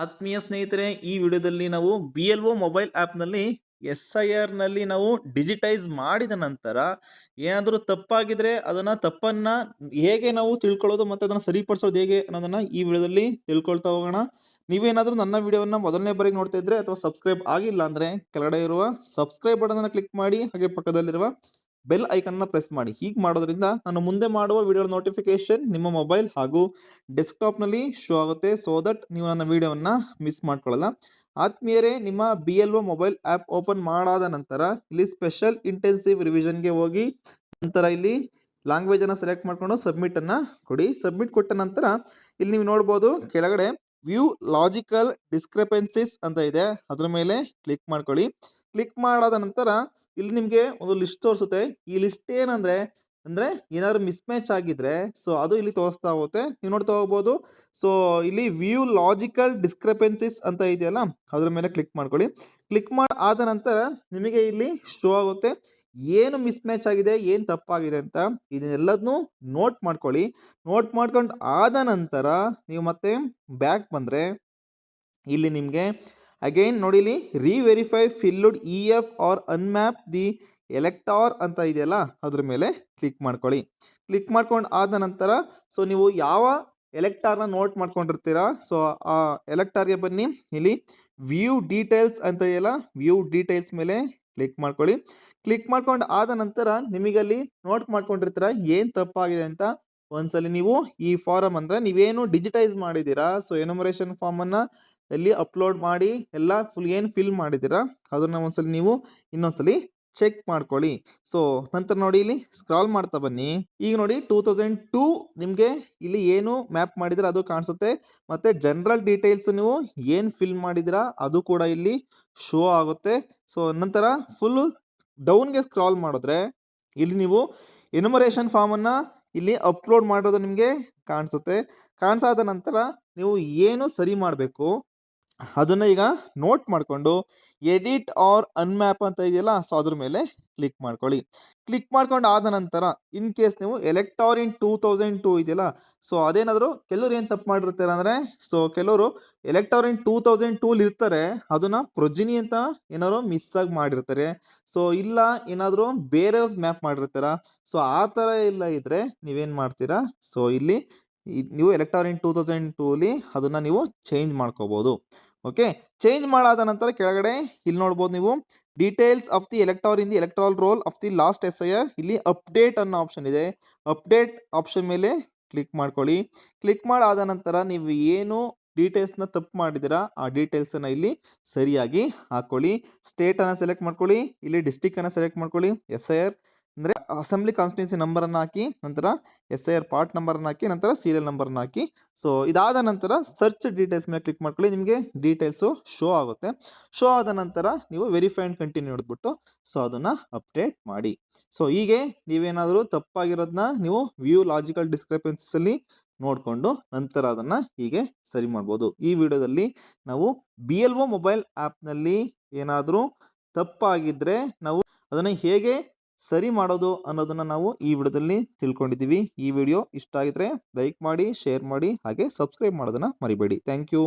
ಆತ್ಮೀಯ ಸ್ನೇಹಿತರೆ, ಈ ವಿಡಿಯೋದಲ್ಲಿ ನಾವು BLO ಮೊಬೈಲ್ ಆ್ಯಪ್ನಲ್ಲಿ SIR ನಲ್ಲಿ ನಾವು ಡಿಜಿಟೈಸ್ ಮಾಡಿದ ನಂತರ ಏನಾದರೂ ತಪ್ಪಾಗಿದ್ರೆ ಅದನ್ನ ತಪ್ಪನ್ನ ಹೇಗೆ ನಾವು ತಿಳ್ಕೊಳ್ಳೋದು ಮತ್ತೆ ಅದನ್ನ ಸರಿಪಡಿಸೋದು ಹೇಗೆ ಅನ್ನೋದನ್ನ ಈ ವಿಡಿಯೋದಲ್ಲಿ ತಿಳ್ಕೊಳ್ತಾ ಹೋಗೋಣ. ನೀವೇನಾದರೂ ನನ್ನ ವಿಡಿಯೋವನ್ನ ಮೊದಲನೇ ಬಾರಿಗೆ ನೋಡ್ತಾ ಇದ್ರೆ ಅಥವಾ ಸಬ್ಸ್ಕ್ರೈಬ್ ಆಗಿಲ್ಲ ಅಂದ್ರೆ ಕೆಳಗಡೆ ಇರುವ ಸಬ್ಸ್ಕ್ರೈಬ್ ಬಟನ್ ಅನ್ನು ಕ್ಲಿಕ್ ಮಾಡಿ, ಹಾಗೆ ಪಕ್ಕದಲ್ಲಿರುವ ಬೆಲ್ ಐಕನ್ ಅನ್ನು ಪ್ರೆಸ್ ಮಾಡಿ. ಹೀಗೆ ಮಾಡೋದ್ರಿಂದ ನಾನು ಮುಂದೆ ಮಾಡುವ ವಿಡಿಯೋ ನೋಟಿಫಿಕೇಶನ್ ನಿಮ್ಮ ಮೊಬೈಲ್ ಹಾಗೂ ಡೆಸ್ಕ್ಟಾಪ್ ನಲ್ಲಿ ಶೋ ಆಗುತ್ತೆ. ಸೋ ದಟ್ ನೀವು ನನ್ನ ವಿಡಿಯೋವನ್ನ ಮಿಸ್ ಮಾಡ್ಕೊಳ್ಳಲ್ಲ. ಆತ್ಮೀಯರೇ, ನಿಮ್ಮ BLO ಮೊಬೈಲ್ ಆ್ಯಪ್ ಓಪನ್ ಮಾಡಾದ ನಂತರ ಇಲ್ಲಿ ಸ್ಪೆಷಲ್ ಇಂಟೆನ್ಸಿವ್ ರಿವಿಷನ್ಗೆ ಹೋಗಿ ನಂತರ ಇಲ್ಲಿ ಲ್ಯಾಂಗ್ವೇಜ್ ಅನ್ನ ಸೆಲೆಕ್ಟ್ ಮಾಡ್ಕೊಂಡು ಸಬ್ಮಿಟ್ ಅನ್ನ ಕೊಡಿ. ಸಬ್ಮಿಟ್ ಕೊಟ್ಟ ನಂತರ ಇಲ್ಲಿ ನೀವು ನೋಡ್ಬೋದು ಕೆಳಗಡೆ ವ್ಯೂ ಲಾಜಿಕಲ್ ಡಿಸ್ಕ್ರಿಪೆನ್ಸಿಸ್ ಅಂತ ಇದೆ, ಅದ್ರ ಮೇಲೆ ಕ್ಲಿಕ್ ಮಾಡ್ಕೊಳ್ಳಿ. ಕ್ಲಿಕ್ ಮಾಡಾದ ನಂತರ ಇಲ್ಲಿ ನಿಮಗೆ ಒಂದು ಲಿಸ್ಟ್ ತೋರಿಸುತ್ತೆ. ಈ ಲಿಸ್ಟ್ ಏನಂದ್ರೆ ಏನಾದ್ರು ಮಿಸ್ ಮ್ಯಾಚ್ ಆಗಿದ್ರೆ ಸೊ ಅದು ಇಲ್ಲಿ ತೋರಿಸ್ತಾ ಹೋಗುತ್ತೆ, ನೀವು ನೋಡ್ತಾ ಹೋಗ್ಬೋದು. ಸೊ ಇಲ್ಲಿ ವ್ಯೂ ಲಾಜಿಕಲ್ ಡಿಸ್ಕ್ರಿಪೆನ್ಸಿಸ್ ಅಂತ ಇದೆಯಲ್ಲ, ಅದ್ರ ಮೇಲೆ ಕ್ಲಿಕ್ ಮಾಡ್ಕೊಳ್ಳಿ. ಕ್ಲಿಕ್ ಮಾಡಿ ಆದ ನಂತರ ನಿಮಗೆ ಇಲ್ಲಿ ಶೋ ಆಗುತ್ತೆ ಏನು ಮಿಸ್ ಮ್ಯಾಚ್ ಆಗಿದೆ, ಏನು ತಪ್ಪಾಗಿದೆ ಅಂತ. ಇದನ್ನೆಲ್ಲದನ್ನು ನೋಟ್ ಮಾಡ್ಕೊಳ್ಳಿ. ನೋಟ್ ಮಾಡ್ಕೊಂಡು ಆದ ನಂತರ ನೀವು ಮತ್ತೆ ಬ್ಯಾಕ್ ಬಂದರೆ ಇಲ್ಲಿ ನಿಮಗೆ ಅಗೈನ್ ನೋಡಿ, ಇಲ್ಲಿ ರೀವೆರಿಫೈ ಫಿಲ್ಡ್ EF ಆರ್ ಅನ್ಮ್ಯಾಪ್ ದಿ ಎಲೆಕ್ಟಾರ್ ಅಂತ ಇದೆಯಲ್ಲ, ಅದ್ರ ಮೇಲೆ ಕ್ಲಿಕ್ ಮಾಡ್ಕೊಳ್ಳಿ. ಕ್ಲಿಕ್ ಮಾಡ್ಕೊಂಡು ಆದ ನಂತರ ಸೊ ನೀವು ಯಾವ ಎಲೆಕ್ಟಾರ್ನ ನೋಟ್ ಮಾಡ್ಕೊಂಡಿರ್ತೀರಾ ಸೊ ಆ ಎಲೆಕ್ಟಾರ್ಗೆ ಬನ್ನಿ. ಇಲ್ಲಿ ವ್ಯೂ ಡೀಟೇಲ್ಸ್ ಅಂತ ಇದೆಯಲ್ಲ, ವ್ಯೂ ಡೀಟೇಲ್ಸ್ ಮೇಲೆ ಕ್ಲಿಕ್ ಮಾಡ್ಕೊಳ್ಳಿ. ಕ್ಲಿಕ್ ಮಾಡ್ಕೊಂಡು ಆದ ನಂತರ ನಿಮಗಲ್ಲಿ ನೋಟ್ ಮಾಡ್ಕೊಂಡಿರ್ತೀರಾ ಏನು ತಪ್ಪಾಗಿದೆ ಅಂತ. ಒಂದ್ಸಲಿ ನೀವು ಈ ಫಾರಮ್ ಅಂದ್ರೆ ನೀವೇನು ಡಿಜಿಟೈಸ್ ಮಾಡಿದ್ದೀರಾ ಸೊ ಎನುಮರೇಷನ್ ಫಾರ್ಮ್ ಅನ್ನ ಎಲ್ಲಿ ಅಪ್ಲೋಡ್ ಮಾಡಿ ಎಲ್ಲ ಏನು ಫಿಲ್ ಮಾಡಿದ್ದೀರಾ ಅದನ್ನ ಒಂದ್ಸಲಿ ನೀವು ಇನ್ನೊಂದ್ಸಲಿ ಚೆಕ್ ಮಾಡ್ಕೊಳ್ಳಿ. ಸೊ ನಂತರ ನೋಡಿ ಇಲ್ಲಿ ಸ್ಕ್ರಾಲ್ ಮಾಡ್ತಾ ಬನ್ನಿ. ಈಗ ನೋಡಿ 2002 ನಿಮಗೆ ಇಲ್ಲಿ ಏನು ಮ್ಯಾಪ್ ಮಾಡಿದ್ರೆ ಅದು ಕಾಣಿಸುತ್ತೆ, ಮತ್ತೆ ಜನರಲ್ ಡೀಟೇಲ್ಸ್ ನೀವು ಏನು ಫಿಲ್ ಮಾಡಿದಿರಾ ಅದು ಕೂಡ ಇಲ್ಲಿ ಶೋ ಆಗುತ್ತೆ. ಸೊ ನಂತರ ಫುಲ್ ಡೌನ್ಗೆ ಸ್ಕ್ರಾಲ್ ಮಾಡಿದ್ರೆ ಇಲ್ಲಿ ನೀವು ಎನುಮರೇಷನ್ ಫಾರ್ಮ್ ಅನ್ನ ಇಲ್ಲಿ ಅಪ್ಲೋಡ್ ಮಾಡೋದು ನಿಮಗೆ ಕಾಣಿಸುತ್ತೆ. ಕಾಣಿಸಾದ ನಂತರ ನೀವು ಏನು ಸರಿ ಮಾಡಬೇಕು ಅದನ್ನ ಈಗ ನೋಟ್ ಮಾಡಿಕೊಂಡು ಎಡಿಟ್ ಆರ್ ಅನ್ಮ್ಯಾಪ್ ಅಂತ ಇದೆಯಲ್ಲ ಸೊ ಅದ್ರ ಮೇಲೆ ಕ್ಲಿಕ್ ಮಾಡ್ಕೊಳ್ಳಿ. ಕ್ಲಿಕ್ ಮಾಡ್ಕೊಂಡು ಆದ ನಂತರ ಇನ್ ಕೇಸ್ ನೀವು ಎಲೆಕ್ಟಾರ್ ಇನ್ 2002 ಇದೆಯಲ್ಲ ಸೊ ಅದೇನಾದ್ರು ಕೆಲವರು ಏನು ತಪ್ಪು ಮಾಡಿರ್ತಾರೆ ಅಂದ್ರೆ ಸೊ ಕೆಲವರು ಎಲೆಕ್ಟಾರ್ ಇನ್ 2002 ಇರ್ತಾರೆ, ಅದನ್ನ ಪ್ರೊಜಿನಿ ಅಂತ ಏನಾದ್ರು ಮಿಸ್ ಆಗಿ ಮಾಡಿರ್ತಾರೆ. ಸೊ ಇಲ್ಲ ಏನಾದ್ರು ಬೇರೆ ಮ್ಯಾಪ್ ಮಾಡಿರ್ತಾರ. ಸೊ ಆ ಥರ ಎಲ್ಲ ಇದ್ರೆ ನೀವೇನು ಮಾಡ್ತೀರಾ ಸೊ ಇಲ್ಲಿ ನೀವು ಎಲೆಕ್ಟಾರ್ ಇನ್ 2002 ಅಲ್ಲಿ ಅದನ್ನ ನೀವು ಚೇಂಜ್ ಮಾಡ್ಕೋಬಹುದು. ಓಕೆ, ಚೇಂಜ್ ಮಾಡಾದ ನಂತರ ಕೆಳಗಡೆ ಇಲ್ಲಿ ನೋಡ್ಬೋದು ನೀವು details of the elector in the electoral roll of the last SIR. ಇಲ್ಲಿ ಅಪ್ಡೇಟ್ ಅನ್ನೋ ಆಪ್ಷನ್ ಇದೆ, ಅಪ್ಡೇಟ್ ಆಪ್ಷನ್ ಮೇಲೆ ಕ್ಲಿಕ್ ಮಾಡ್ಕೊಳ್ಳಿ. ಕ್ಲಿಕ್ ಮಾಡಾದ ನಂತರ ನೀವು ಏನು ಡೀಟೇಲ್ಸ್ನ ತಪ್ಪು ಮಾಡಿದ್ದೀರಾ ಆ ಡೀಟೇಲ್ಸನ್ನು ಇಲ್ಲಿ ಸರಿಯಾಗಿ ಹಾಕೊಳ್ಳಿ. ಸ್ಟೇಟನ್ನು ಸೆಲೆಕ್ಟ್ ಮಾಡ್ಕೊಳ್ಳಿ, ಇಲ್ಲಿ ಡಿಸ್ಟಿಕ್ ಸೆಲೆಕ್ಟ್ ಮಾಡ್ಕೊಳ್ಳಿ, SIR ಅಂದರೆ ಅಸೆಂಬ್ಲಿ ಕಾನ್ಸ್ಟಿಟ್ಯೂನ್ಸಿ ನಂಬರನ್ನು ಹಾಕಿ, ನಂತರ SIR ಪಾರ್ಟ್ ನಂಬರನ್ನು ಹಾಕಿ, ನಂತರ ಸೀರಿಯಲ್ ನಂಬರನ್ನು ಹಾಕಿ. ಸೊ ಇದಾದ ನಂತರ ಸರ್ಚ್ ಡೀಟೇಲ್ಸ್ ಮೇಲೆ ಕ್ಲಿಕ್ ಮಾಡ್ಕೊಳ್ಳಿ, ನಿಮಗೆ ಡೀಟೇಲ್ಸು ಶೋ ಆಗುತ್ತೆ. ಶೋ ಆದ ನಂತರ ನೀವು ವೆರಿಫೈ ಆ್ಯಂಡ್ ಕಂಟಿನ್ಯೂ ಹಿಡಿದ್ಬಿಟ್ಟು ಸೊ ಅದನ್ನು ಅಪ್ಡೇಟ್ ಮಾಡಿ. ಸೊ ಹೀಗೆ ನೀವೇನಾದರೂ ತಪ್ಪಾಗಿರೋದನ್ನ ನೀವು ವ್ಯೂ ಲಾಜಿಕಲ್ ಡಿಸ್ಕ್ರಿಪೆನ್ಸಿಸಲ್ಲಿ ನೋಡಿಕೊಂಡು ನಂತರ ಅದನ್ನು ಹೀಗೆ ಸರಿ ಮಾಡ್ಬೋದು. ಈ ವಿಡಿಯೋದಲ್ಲಿ ನಾವು BLO ಮೊಬೈಲ್ ಆ್ಯಪ್ನಲ್ಲಿ ಏನಾದರೂ ತಪ್ಪಾಗಿದ್ದರೆ ನಾವು ಅದನ್ನು ಹೇಗೆ ಸರಿ ಮಾಡೋದು ಅನ್ನೋದನ್ನ ನಾವು ಈ ವಿಡಿಯೋದಲ್ಲಿ ತಿಳ್ಕೊಂಡಿದ್ದೀವಿ. ಈ ವಿಡಿಯೋ ಇಷ್ಟ ಆಗಿದ್ರೆ ಲೈಕ್ ಮಾಡಿ, ಶೇರ್ ಮಾಡಿ, ಹಾಗೆ ಸಬ್ಸ್ಕ್ರೈಬ್ ಮಾಡೋದನ್ನ ಮರಿಬೇಡಿ. Thank you.